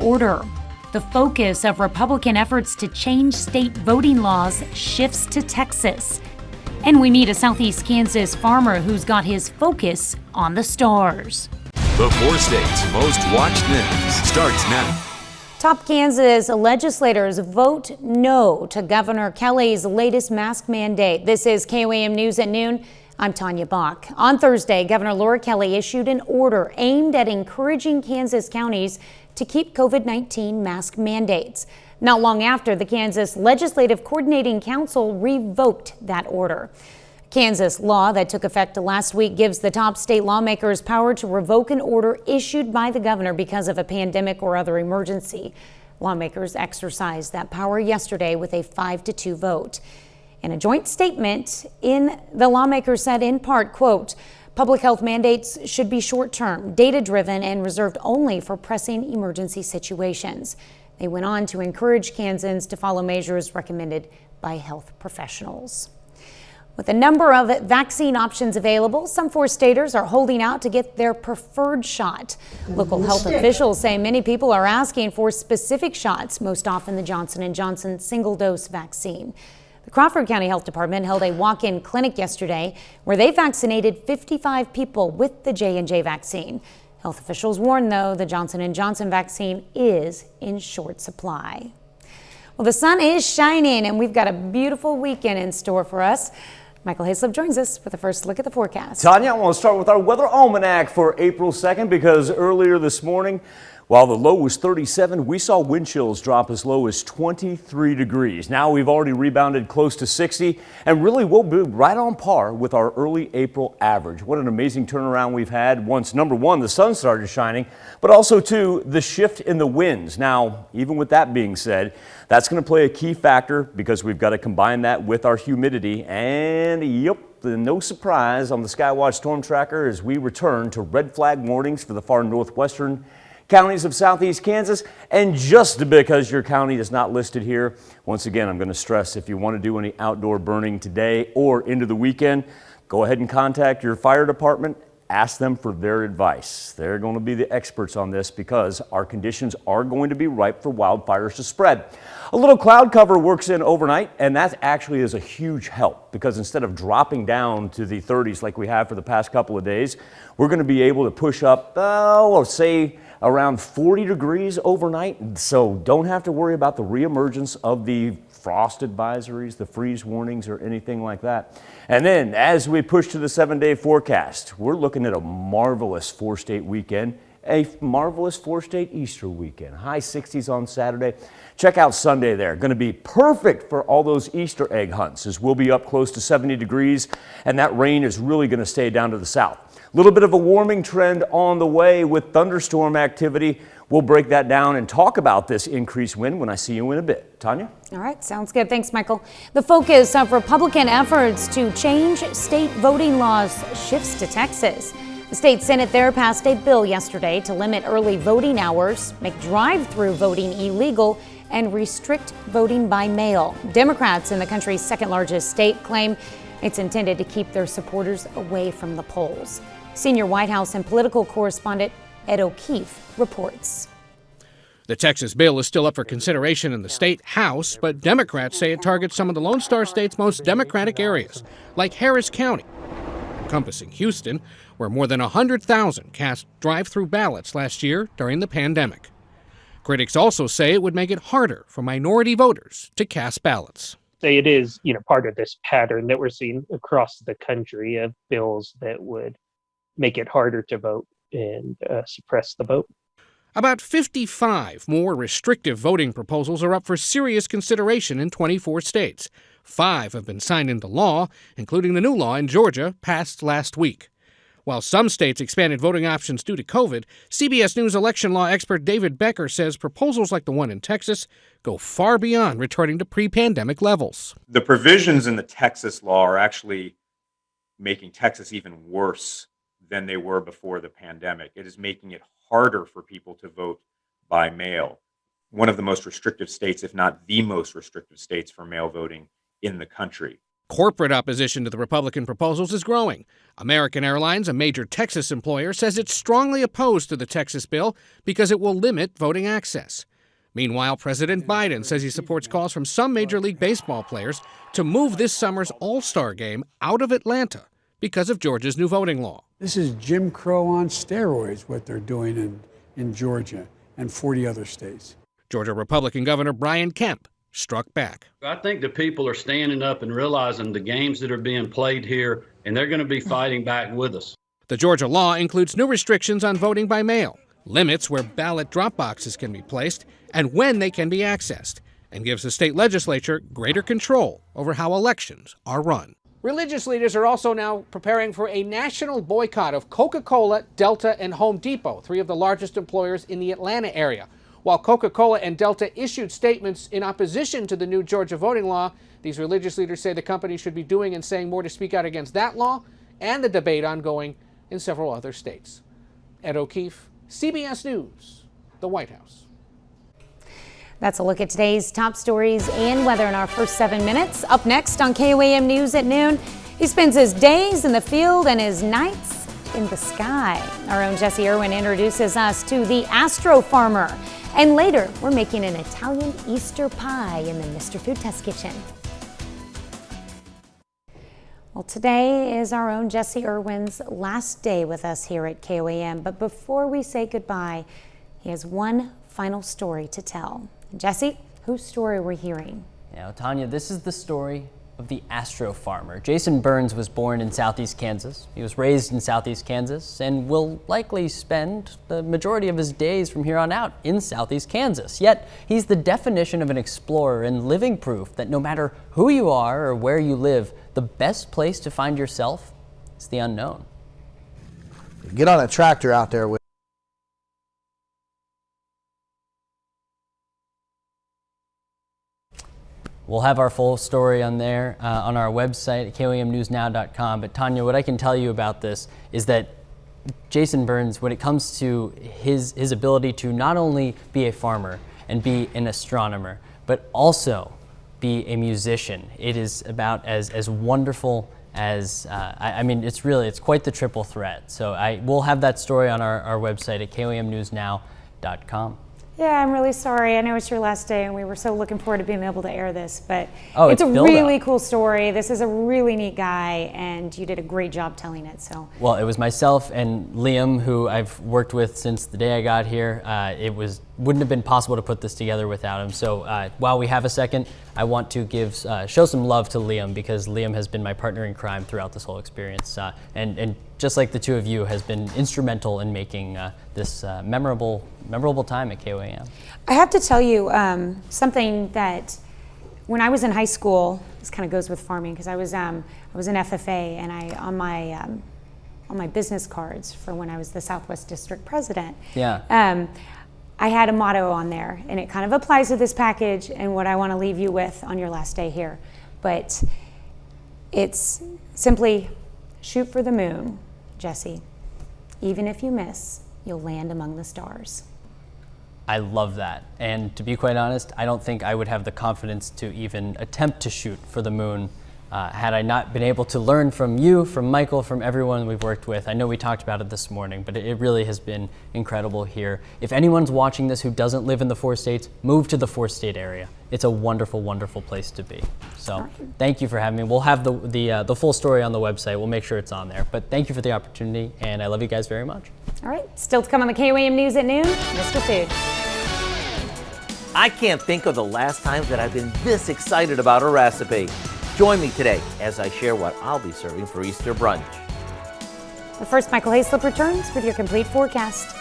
order. The focus of Republican efforts to change state voting laws shifts to Texas. And we meet a Southeast Kansas farmer who's got his focus on the stars. The 4 states most watched news starts now. Top Kansas legislators vote no to Governor Kelly's latest mask mandate. This is KOAM News at noon. I'm Tanya Bach. On Thursday, Governor Laura Kelly issued an order aimed at encouraging Kansas counties to keep COVID-19 mask mandates. Not long after, the Kansas Legislative Coordinating Council revoked that order. Kansas law that took effect last week gives the top state lawmakers power to revoke an order issued by the governor because of a pandemic or other emergency. Lawmakers exercised that power yesterday with a 5-2 vote. In a joint statement, the lawmakers said in part, quote, public health mandates should be short-term, data-driven, and reserved only for pressing emergency situations. They went on to encourage Kansans to follow measures recommended by health professionals. With a number of vaccine options available, some 4-staters are holding out to get their preferred shot. Local health officials say many people are asking for specific shots, most often the Johnson & Johnson single-dose vaccine. The Crawford County Health Department held a walk-in clinic yesterday where they vaccinated 55 people with the J&J vaccine. Health officials warn, though, the Johnson & Johnson vaccine is in short supply. Well, the sun is shining and we've got a beautiful weekend in store for us. Michael Hayslip joins us with a first look at the forecast. Tanya, I want to start with our weather almanac for April 2nd because earlier this morning, while the low was 37, we saw wind chills drop as low as 23 degrees. Now we've already rebounded close to 60 and really will be right on par with our early April average. What an amazing turnaround we've had once, number one, the sun started shining, but also two, the shift in the winds. Now, even with that being said, that's going to play a key factor because we've got to combine that with our humidity. And yep, no surprise on the Skywatch Storm Tracker as we return to red flag warnings for the far northwestern counties of southeast Kansas. And just because your county is not listed here, once again, I'm going to stress if you want to do any outdoor burning today or into the weekend, go ahead and contact your fire department. Ask them for their advice. They're going to be the experts on this because our conditions are going to be ripe for wildfires to spread. A little cloud cover works in overnight, and that actually is a huge help because instead of dropping down to the 30s like we have for the past couple of days, we're going to be able to push up, say, around 40 degrees overnight. So don't have to worry about the reemergence of the frost advisories, the freeze warnings, or anything like that. And then as we push to the 7-day forecast, we're looking at a marvelous 4-state weekend, a marvelous 4-state Easter weekend. High 60s on Saturday. Check out Sunday there. Going to be perfect for all those Easter egg hunts as we'll be up close to 70 degrees and that rain is really going to stay down to the south. A little bit of a warming trend on the way with thunderstorm activity. We'll break that down and talk about this increased wind when I see you in a bit. Tanya? All right, sounds good. Thanks, Michael. The focus of Republican efforts to change state voting laws shifts to Texas. The state Senate there passed a bill yesterday to limit early voting hours, make drive-through voting illegal, and restrict voting by mail. Democrats in the country's second largest state claim it's intended to keep their supporters away from the polls. Senior White House and political correspondent Ed O'Keefe reports. The Texas bill is still up for consideration in the state House, but Democrats say it targets some of the Lone Star State's most Democratic areas, like Harris County, encompassing Houston, where more than 100,000 cast drive-through ballots last year during the pandemic. Critics also say it would make it harder for minority voters to cast ballots. It is, part of this pattern that we're seeing across the country of bills that would make it harder to vote and suppress the vote. About 55 more restrictive voting proposals are up for serious consideration in 24 states. 5 have been signed into law, including the new law in Georgia passed last week. While some states expanded voting options due to COVID, CBS News election law expert David Becker says proposals like the one in Texas go far beyond returning to pre-pandemic levels. The provisions in the Texas law are actually making Texas even worse than they were before the pandemic. It is making it harder for people to vote by mail. One of the most restrictive states, if not the most restrictive states for mail voting in the country. Corporate opposition to the Republican proposals is growing. American Airlines, a major Texas employer, says it's strongly opposed to the Texas bill because it will limit voting access. Meanwhile, President Biden says he supports calls from some Major League Baseball players to move this summer's All-Star game out of Atlanta because of Georgia's new voting law. This is Jim Crow on steroids, what they're doing in Georgia and 40 other states. Georgia Republican Governor Brian Kemp struck back. I think the people are standing up and realizing the games that are being played here, and they're going to be fighting back with us. The Georgia law includes new restrictions on voting by mail, limits where ballot drop boxes can be placed and when they can be accessed, and gives the state legislature greater control over how elections are run. Religious leaders are also now preparing for a national boycott of Coca-Cola, Delta, and Home Depot, three of the largest employers in the Atlanta area. While Coca-Cola and Delta issued statements in opposition to the new Georgia voting law, these religious leaders say the company should be doing and saying more to speak out against that law and the debate ongoing in several other states. Ed O'Keefe, CBS News, the White House. That's a look at today's top stories and weather in our first 7 minutes. Up next on KOAM News at noon, he spends his days in the field and his nights in the sky. Our own Jesse Irwin introduces us to the Astro Farmer. And later, we're making an Italian Easter pie in the Mr. Food Test Kitchen. Well, today is our own Jesse Irwin's last day with us here at KOAM. But before we say goodbye, he has one final story to tell. Jesse, whose story are we hearing? Now, Tanya, this is the story of the Astro Farmer. Jason Burns was born in Southeast Kansas. He was raised in Southeast Kansas and will likely spend the majority of his days from here on out in Southeast Kansas. Yet, he's the definition of an explorer and living proof that no matter who you are or where you live, the best place to find yourself is the unknown. Get on a tractor out there with We'll have our full story on there on our website at KOAMnewsnow.com. But Tanya, what I can tell you about this is that Jason Burns, when it comes to his ability to not only be a farmer and be an astronomer, but also be a musician, it is about as wonderful as, I mean, it's quite the triple threat. So we'll have that story on our website at KOAMnewsnow.com. Yeah, I'm really sorry. I know it's your last day and we were so looking forward to being able to air this, but it's a really cool story. This is a really neat guy and you did a great job telling it. So well, it was myself and Liam, who I've worked with since the day I got here. Wouldn't have been possible to put this together without him. So while we have a second, I want to show some love to Liam, because Liam has been my partner in crime throughout this whole experience. And just like the two of you, has been instrumental in making this memorable time at KOAM. I have to tell you something that when I was in high school, this kind of goes with farming, because I was in FFA, and on my business cards for when I was the Southwest District President. Yeah. I had a motto on there, and it kind of applies to this package and what I want to leave you with on your last day here. But it's simply shoot for the moon, Jesse. Even if you miss, you'll land among the stars. I love that. And to be quite honest, I don't think I would have the confidence to even attempt to shoot for the moon had I not been able to learn from you, from Michael, from everyone we've worked with. I know we talked about it this morning, but it really has been incredible here. If anyone's watching this who doesn't live in the 4 states, move to the 4-state area. It's a wonderful, wonderful place to be. So thank you for having me. We'll have the full story on the website. We'll make sure it's on there. But thank you for the opportunity, and I love you guys very much. All right, still to come on the KOAM News at noon, Mr. Food. I can't think of the last time that I've been this excited about a recipe. Join me today as I share what I'll be serving for Easter brunch. But first, Michael Hayslip returns with your complete forecast.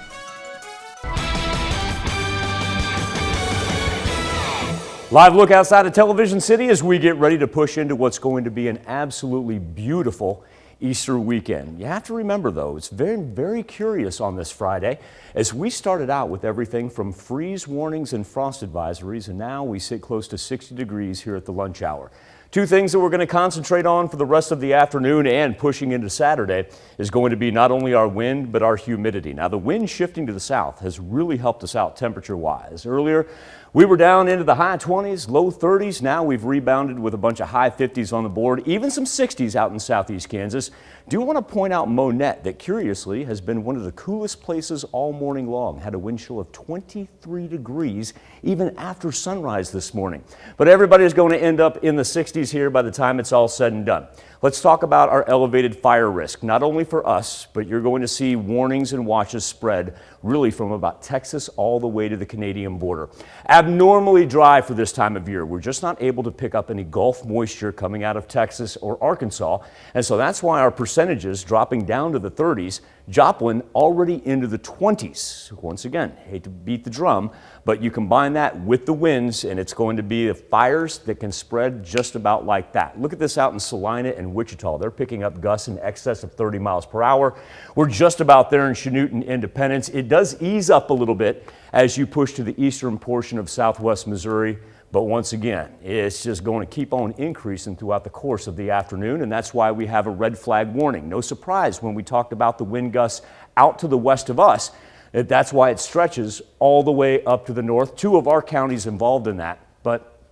Live look outside of Television City as we get ready to push into what's going to be an absolutely beautiful Easter weekend. You have to remember, though, it's very, very curious on this Friday, as we started out with everything from freeze warnings and frost advisories, and now we sit close to 60 degrees here at the lunch hour. Two things that we're going to concentrate on for the rest of the afternoon and pushing into Saturday is going to be not only our wind, but our humidity. Now, the wind shifting to the south has really helped us out temperature-wise. Earlier, we were down into the high 20s, low 30s. Now we've rebounded with a bunch of high 50s on the board, even some 60s out in southeast Kansas. Do want to point out Monette, that curiously has been one of the coolest places all morning long. Had a wind chill of 23 degrees even after sunrise this morning. But everybody is going to end up in the 60s here by the time it's all said and done. Let's talk about our elevated fire risk, not only for us, but you're going to see warnings and watches spread really from about Texas all the way to the Canadian border. Abnormally dry for this time of year. We're just not able to pick up any Gulf moisture coming out of Texas or Arkansas, and so that's why our percentages dropping down to the 30s. Joplin already into the 20s. Once again, hate to beat the drum, but you combine that with the winds and it's going to be the fires that can spread just about like that. Look at this out in Salina and Wichita. They're picking up gusts in excess of 30 miles per hour. We're just about there in Chanute and Independence. It does ease up a little bit as you push to the eastern portion of southwest Missouri. But once again, it's just going to keep on increasing throughout the course of the afternoon, and that's why we have a red flag warning. No surprise when we talked about the wind gusts out to the west of us. That's why it stretches all the way up to the north. Two of our counties involved in that, but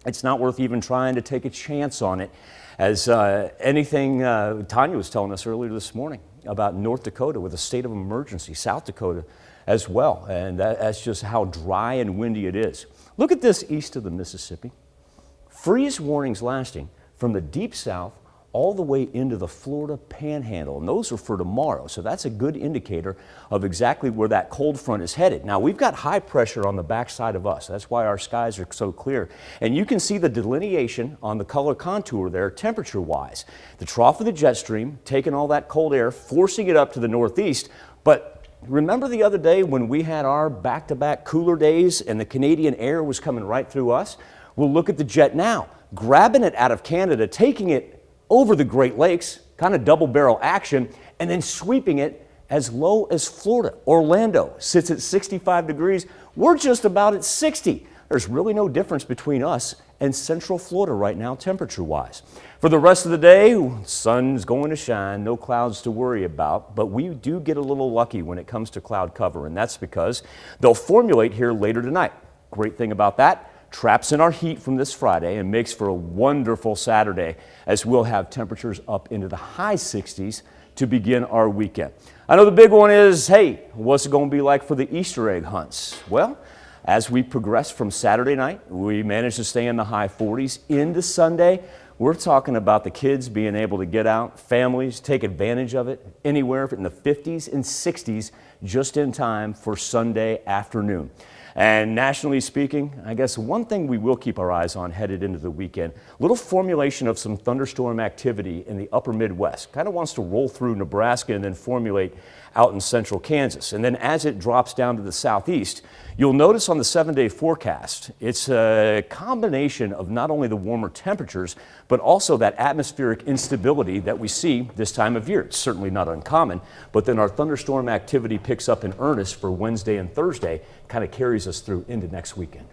it's not worth even trying to take a chance on it. As Tanya was telling us earlier this morning about North Dakota with a state of emergency, South Dakota as well, and that's just how dry and windy it is. Look at this east of the Mississippi. Freeze warnings lasting from the deep south all the way into the Florida Panhandle, and those are for tomorrow, so that's a good indicator of exactly where that cold front is headed. Now, we've got high pressure on the backside of us. That's why our skies are so clear, and you can see the delineation on the color contour there temperature-wise. The trough of the jet stream taking all that cold air, forcing it up to the northeast, but remember the other day when we had our back-to-back cooler days and the Canadian air was coming right through us? Well, look at the jet now, grabbing it out of Canada, taking it over the Great Lakes, kind of double barrel action, and then sweeping it as low as Florida. Orlando sits at 65 degrees. We're just about at 60. There's really no difference between us and Central Florida right now, temperature-wise. For the rest of the day, sun's going to shine, no clouds to worry about, but we do get a little lucky when it comes to cloud cover, and that's because they'll formulate here later tonight. Great thing about that, traps in our heat from this Friday and makes for a wonderful Saturday as we'll have temperatures up into the high 60s to begin our weekend. I know the big one is, hey, what's it going to be like for the Easter egg hunts? Well, as we progress from Saturday night, we managed to stay in the high 40s into Sunday. We're talking about the kids being able to get out, families take advantage of it anywhere in the 50s and 60s just in time for Sunday afternoon. And nationally speaking, I guess one thing we will keep our eyes on headed into the weekend, little formulation of some thunderstorm activity in the upper Midwest. Kind of wants to roll through Nebraska and then formulate out in central Kansas. And then as it drops down to the southeast, you'll notice on the 7-day forecast, it's a combination of not only the warmer temperatures, but also that atmospheric instability that we see this time of year. It's certainly not uncommon, but then our thunderstorm activity picks up in earnest for Wednesday and Thursday, kind of carries us through into next weekend.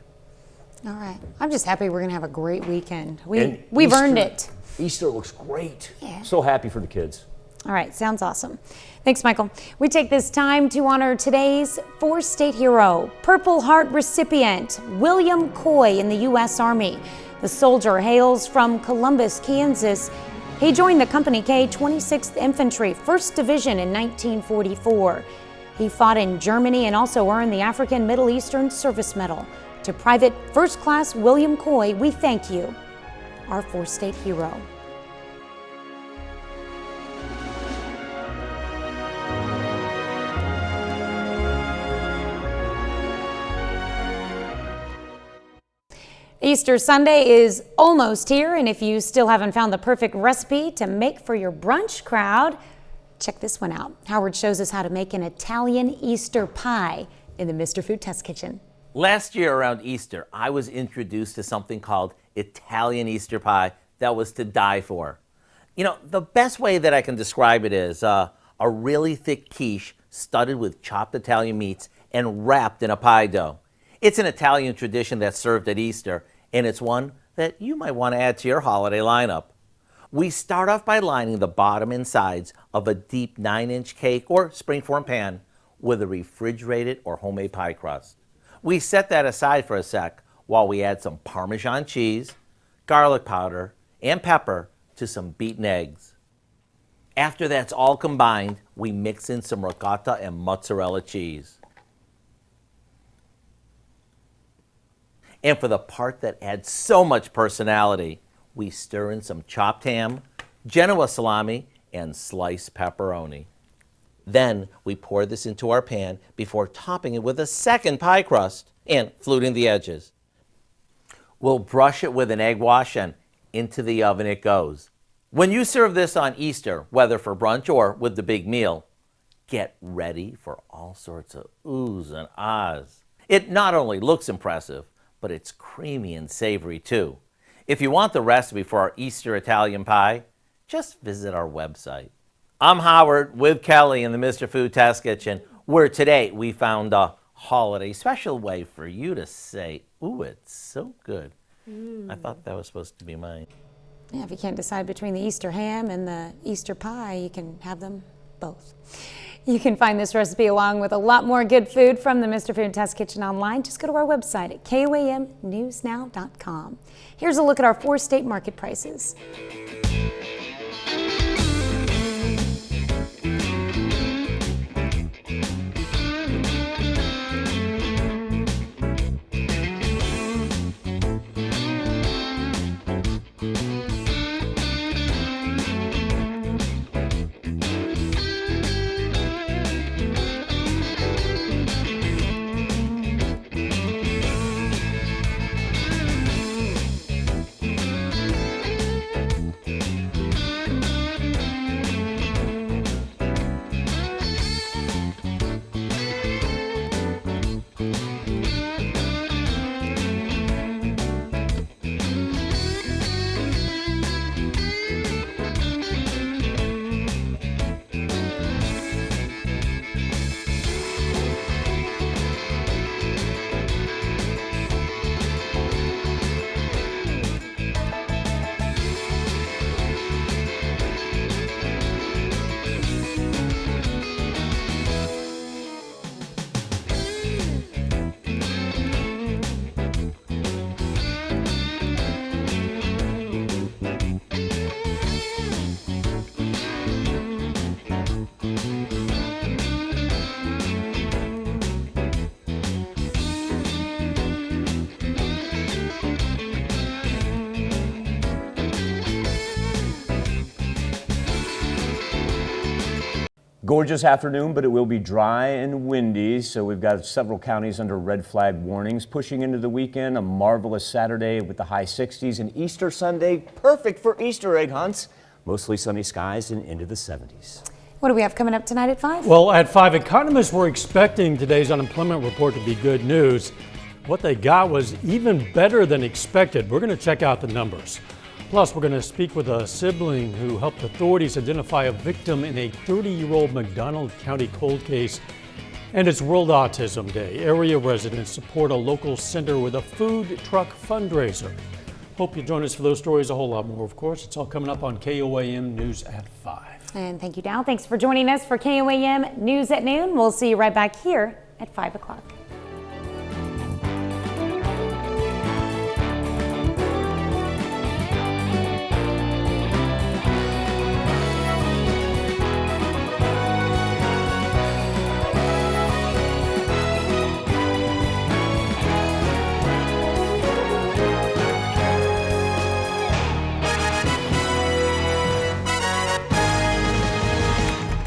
All right. I'm just happy we're going to have a great weekend. We've earned it. Easter looks great. Yeah. So happy for the kids. All right, sounds awesome. Thanks, Michael. We take this time to honor today's four-state hero, Purple Heart recipient William Coy in the U.S. Army. The soldier hails from Columbus, Kansas. He joined the Company K 26th Infantry, 1st Division in 1944. He fought in Germany and also earned the African Middle Eastern Service Medal. To Private First Class William Coy, we thank you, our four-state hero. Easter Sunday is almost here, and if you still haven't found the perfect recipe to make for your brunch crowd, check this one out. Howard shows us how to make an Italian Easter pie in the Mr. Food Test Kitchen. Last year around Easter, I was introduced to something called Italian Easter pie that was to die for. You know, the best way that I can describe it is a really thick quiche studded with chopped Italian meats and wrapped in a pie dough. It's an Italian tradition that's served at Easter, and it's one that you might want to add to your holiday lineup. We start off by lining the bottom and sides of a deep 9-inch cake or springform pan with a refrigerated or homemade pie crust. We set that aside for a sec while we add some Parmesan cheese, garlic powder, and pepper to some beaten eggs. After that's all combined, we mix in some ricotta and mozzarella cheese. And for the part that adds so much personality, we stir in some chopped ham, Genoa salami, and sliced pepperoni. Then we pour this into our pan before topping it with a second pie crust and fluting the edges. We'll brush it with an egg wash and into the oven it goes. When you serve this on Easter, whether for brunch or with the big meal, get ready for all sorts of oohs and ahs. It not only looks impressive, but it's creamy and savory too. If you want the recipe for our Easter Italian pie, just visit our website. I'm Howard with Kelly in the Mr. Food Test Kitchen, where today we found a holiday special way for you to say, ooh, it's so good. I thought that was supposed to be mine. Yeah, if you can't decide between the Easter ham and the Easter pie, you can have them both. You can find this recipe along with a lot more good food from the Mr. Food Test Kitchen online. Just go to our website at KOAMnewsnow.com. Here's a look at our 4 state market prices. Gorgeous afternoon, but it will be dry and windy, so we've got several counties under red flag warnings. Pushing into the weekend, a marvelous Saturday with the high 60s, and Easter Sunday, perfect for Easter egg hunts. Mostly sunny skies and into the 70s. What do we have coming up tonight at 5? Well, at 5, economists were expecting today's unemployment report to be good news. What they got was even better than expected. We're going to check out the numbers. Plus, we're going to speak with a sibling who helped authorities identify a victim in a 30-year-old McDonald County cold case. And it's World Autism Day. Area residents support a local center with a food truck fundraiser. Hope you join us for those stories, a whole lot more, of course. It's all coming up on KOAM News at 5. And thank you, Dow. Thanks for joining us for KOAM News at Noon. We'll see you right back here at 5 o'clock.